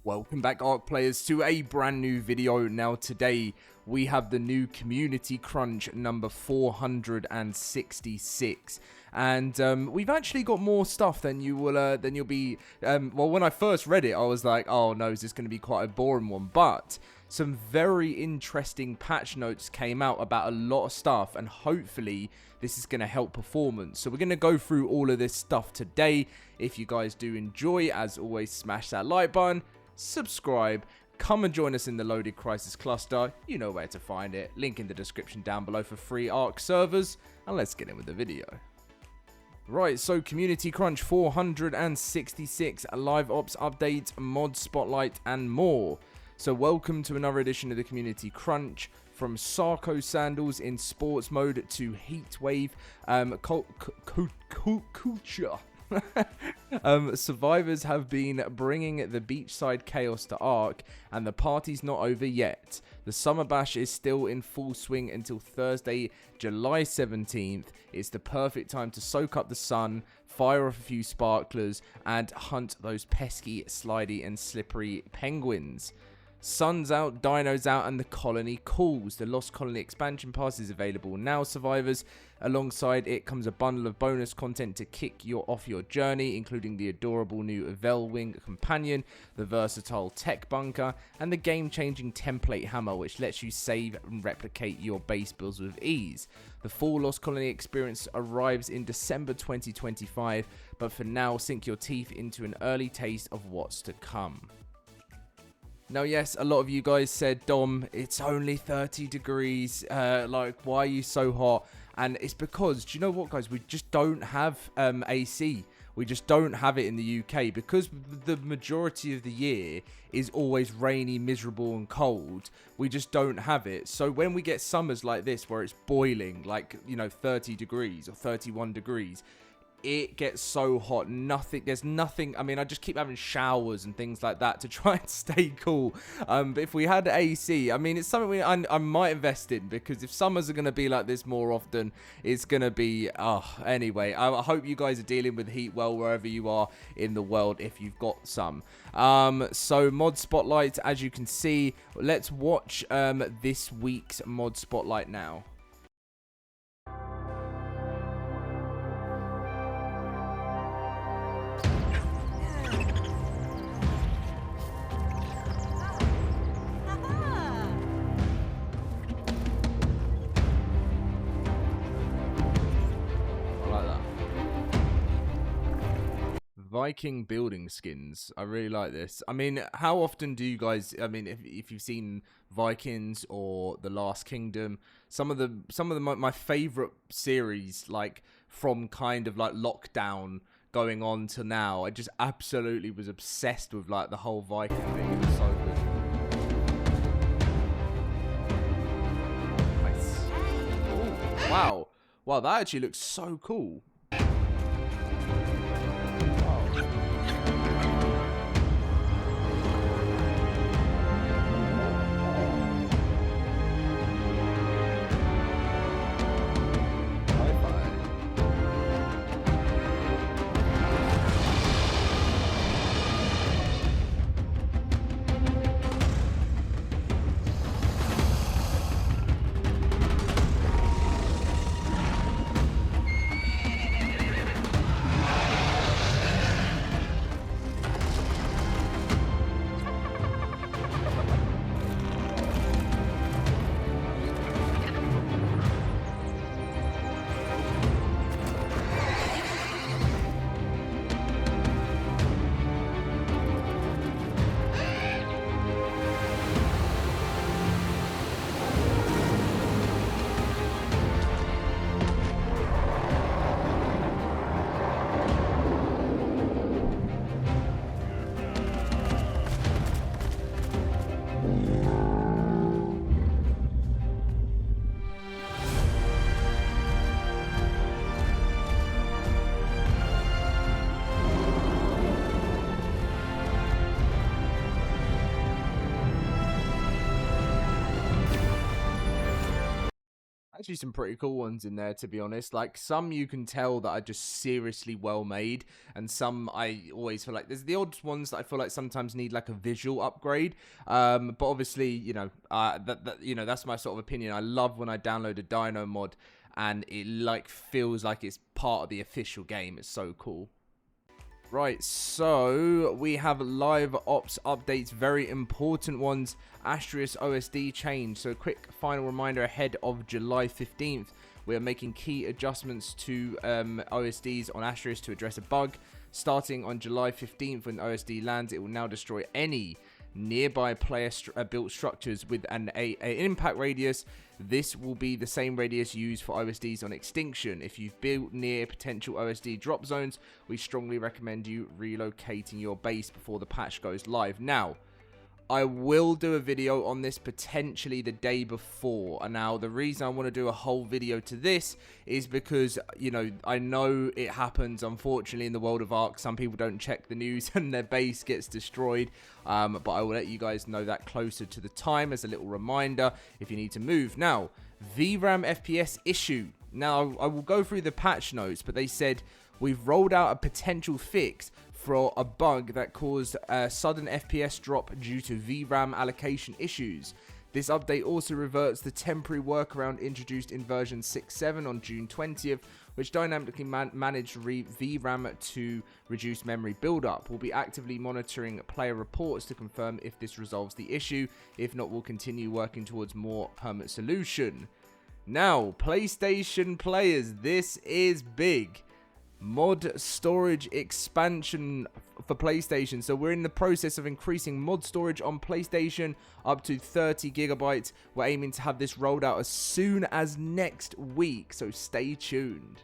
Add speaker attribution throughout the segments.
Speaker 1: Welcome back, ARK players, to a brand new video. Now today we have the new community crunch number 466, and we've actually got more stuff than you'll be. Well, when I first read it, I was like, oh no, is this going to be quite a boring one? But some very interesting patch notes came out about a lot of stuff, and hopefully this is going to help performance. So we're going to go through all of this stuff today. If you guys do enjoy, as always, smash that like button, subscribe, come and join us in the LoadedCrysis cluster. You know where to find it. Link in the description down below for free ARK servers. And let's get in with the video. Right, so Community Crunch 466, live ops updates, mod spotlight, and more. So welcome to another edition of the Community Crunch. From Sarko sandals in sports mode to Heatwave, culture. Survivors have been bringing the beachside chaos to ARK, and the party's not over yet. The summer bash is still in full swing until Thursday, July 17th. It's the perfect time to soak up the sun, fire off a few sparklers, and hunt those pesky, slidey, and slippery penguins. Sun's out, dinos out, and the colony calls. The Lost Colony expansion pass is available now, survivors. Alongside it comes a bundle of bonus content to kick you off your journey, including the adorable new Velwing companion, the versatile tech bunker, and the game-changing template hammer, which lets you save and replicate your base builds with ease. The full Lost Colony experience arrives in December 2025, but for now, sink your teeth into an early taste of what's to come. Now, yes, a lot of you guys said, Dom, it's only 30 degrees. Like, why are you so hot? And it's because, do you know what, guys? We just don't have AC. We just don't have it in the UK because the majority of the year is always rainy, miserable, and cold. We just don't have it. So when we get summers like this where it's boiling, like, you know, 30 degrees or 31 degrees, it gets so hot. There's nothing. I mean, I just keep having showers and things like that to try and stay cool. But if we had AC, I mean, it's something I might invest in, because if summers are going to be like this more often, it's going to be, anyway, I hope you guys are dealing with heat well wherever you are in the world, if you've got some. So mod spotlight, as you can see, let's watch this week's mod spotlight now. Viking building skins. I really like this. I mean, how often do you guys, I mean, if you've seen Vikings or The Last Kingdom, some of my favorite series, like from kind of like lockdown going on to now, I just absolutely was obsessed with like the whole Viking thing. It was so good. Nice. Ooh, wow, that actually looks so cool. actually some pretty cool ones in there, to be honest. Like, some you can tell that are just seriously well made, and some I always feel like there's the odd ones that I feel like sometimes need like a visual upgrade. But obviously, you know, that's my sort of opinion. I love when I download a dino mod and it like feels like it's part of the official game. It's so cool. Right, so we have live ops updates, very important ones. Asterisk OSD change. So a quick final reminder ahead of July 15th. We are making key adjustments to OSDs on Asterisk to address a bug. Starting on July 15th, when OSD lands, it will now destroy any nearby player built structures with an impact radius. This will be the same radius used for OSDs on Extinction. If you've built near potential OSD drop zones, we strongly recommend you relocating your base before the patch goes live. Now, I will do a video on this potentially the day before. And now the reason I want to do a whole video to this is because, you know, I know it happens unfortunately in the world of ARK. Some people don't check the news and their base gets destroyed. But I will let you guys know that closer to the time as a little reminder if you need to move. Now, VRAM FPS issue. Now, I will go through the patch notes, but they said we've rolled out a potential fix for a bug that caused a sudden FPS drop due to VRAM allocation issues. This update also reverts the temporary workaround introduced in version 6.7 on June 20th, which dynamically managed VRAM to reduce memory buildup. We'll be actively monitoring player reports to confirm if this resolves the issue. If not, we'll continue working towards more permanent solution. Now, PlayStation players, this is big. Mod storage expansion for PlayStation. So we're in the process of increasing mod storage on PlayStation up to 30 gigabytes. We're aiming to have this rolled out as soon as next week, so stay tuned.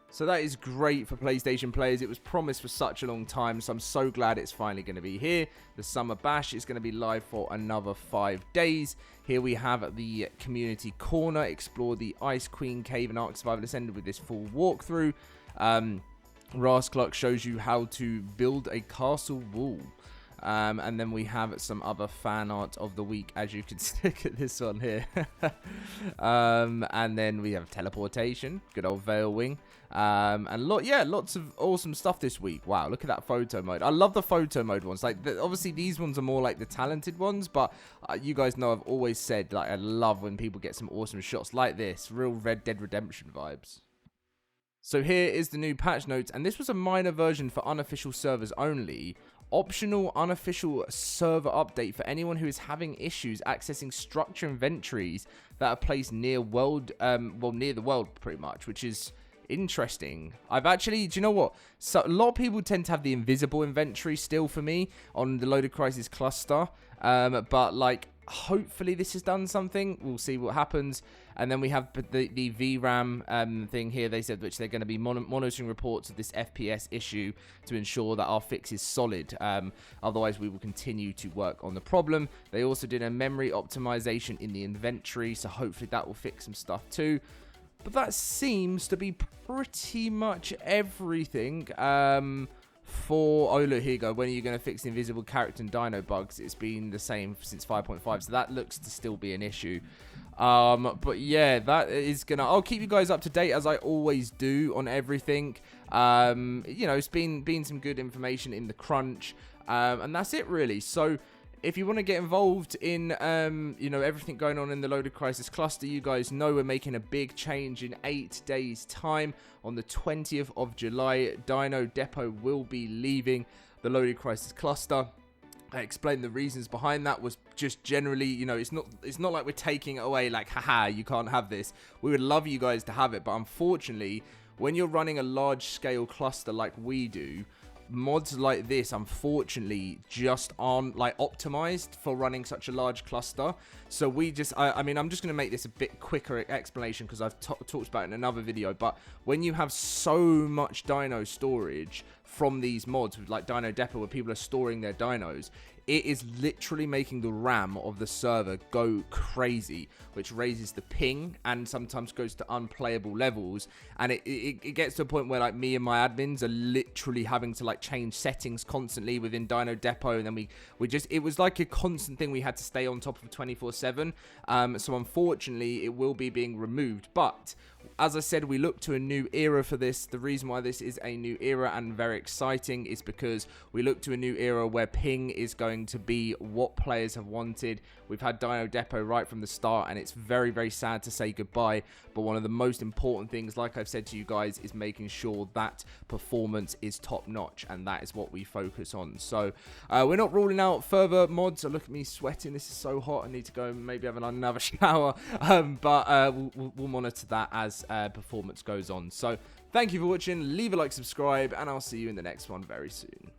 Speaker 1: So that is great for PlayStation players. It was promised for such a long time, so I'm so glad it's finally going to be here. The Summer Bash is going to be live for another 5 days. Here we have the Community Corner. Explore the Ice Queen Cave and Ark Survival Ascended with this full walkthrough. Rasclark shows you how to build a castle wall. And then we have some other fan art of the week, as you can stick at this one here. And then we have teleportation, good old Veil Wing. And lots of awesome stuff this week. Wow, look at that photo mode. I love the photo mode ones. Like, obviously these ones are more like the talented ones, but you guys know I've always said, like, I love when people get some awesome shots like this, real Red Dead Redemption vibes. So here is the new patch notes, and this was a minor version for unofficial servers only. Optional unofficial server update for anyone who is having issues accessing structure inventories that are placed near world, near the world pretty much, which is interesting. I've actually, do you know what? So a lot of people tend to have the invisible inventory still for me on the LoadedCrysis cluster, but like, hopefully this has done something. We'll see what happens. And then we have the VRAM thing here. They said which they're going to be monitoring reports of this FPS issue to ensure that our fix is solid. Otherwise, we will continue to work on the problem. They also did a memory optimization in the inventory, so hopefully that will fix some stuff too. But that seems to be pretty much everything. Oh look, here you go. When are you going to fix the invisible character and dino bugs? It's been the same since 5.5, so that looks to still be an issue. But yeah, that is gonna, I'll keep you guys up to date as I always do on everything. You know, it's been some good information in the crunch, and that's it really. So if you want to get involved in, you know, everything going on in the LoadedCrysis cluster, you guys know we're making a big change in 8 days' time. On the 20th of July, Dino Depot will be leaving the LoadedCrysis cluster. I explained the reasons behind that was just generally, you know, it's not like we're taking it away like, haha, you can't have this. We would love you guys to have it, but unfortunately, when you're running a large-scale cluster like we do, mods like this unfortunately just aren't like optimized for running such a large cluster. So we just, I mean, I'm just going to make this a bit quicker explanation because I've talked about it in another video, but when you have so much dino storage from these mods, with like Dino Depot, where people are storing their dinos. It is literally making the RAM of the server go crazy, which raises the ping and sometimes goes to unplayable levels. And it gets to a point where like me and my admins are literally having to like change settings constantly within Dino Depot. And then we just, it was like a constant thing we had to stay on top of 24/7. So unfortunately, it will be being removed. But as I said, we look to a new era for this. The reason why this is a new era and very exciting is because we look to a new era where ping is going to be what players have wanted. We've had Dino Depot right from the start, and it's very, very sad to say goodbye. But one of the most important things, like I've said to you guys, is making sure that performance is top notch, and that is what we focus on. So we're not ruling out further mods. So look at me sweating. This is so hot. I need to go and maybe have another shower. But we'll monitor that as performance goes on. So thank you for watching. Leave a like, subscribe, and I'll see you in the next one very soon.